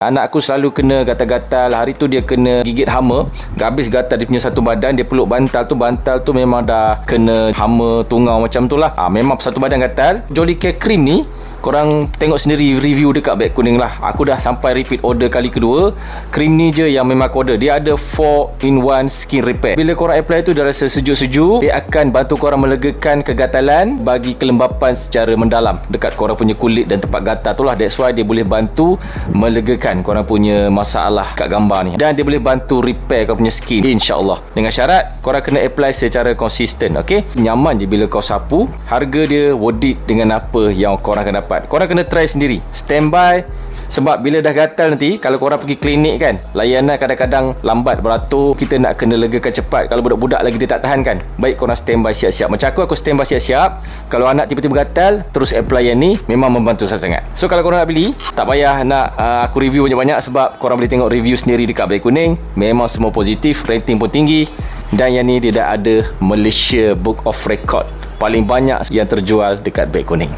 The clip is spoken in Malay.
Anak aku selalu kena gatal-gatal. Hari tu dia kena gigit hama. Habis gatal dia punya satu badan. Dia peluk bantal tu memang dah kena hama tungau macam tu lah. Memang satu badan gatal. Jolly Care Cream ni, korang tengok sendiri review dekat beg kuning lah. Aku dah sampai repeat order kali kedua. Krim ni je yang memang aku order. Dia ada 4-in-1 skin repair. Bila korang apply tu, dia rasa sejuk-sejuk. Dia akan bantu korang melegakan kegatalan, bagi kelembapan secara mendalam dekat korang punya kulit dan tempat gatal tu lah. That's why dia boleh bantu melegakan korang punya masalah kat gambar ni. Dan dia boleh bantu repair korang punya skin, InsyaAllah. Dengan syarat korang kena apply secara konsisten. Okay? Nyaman je bila kau sapu. Harga dia worth it dengan apa yang korang akan dapat. Korang kena try sendiri. Standby. Sebab bila dah gatal nanti, kalau korang pergi klinik kan, layanan kadang-kadang lambat beratur. Kita nak kena legakan cepat. Kalau budak-budak lagi dia tak tahan kan. Baik korang standby siap-siap. Macam aku standby siap-siap. Kalau anak tiba-tiba gatal, terus apply yang ni, memang membantu sangat-sangat. So kalau korang nak beli, tak payah nak aku review banyak-banyak. Sebab korang boleh tengok review sendiri dekat beg kuning. Memang semua positif, rating pun tinggi. Dan yang ni dia dah ada Malaysia Book of Record, paling banyak yang terjual dekat beg kuning.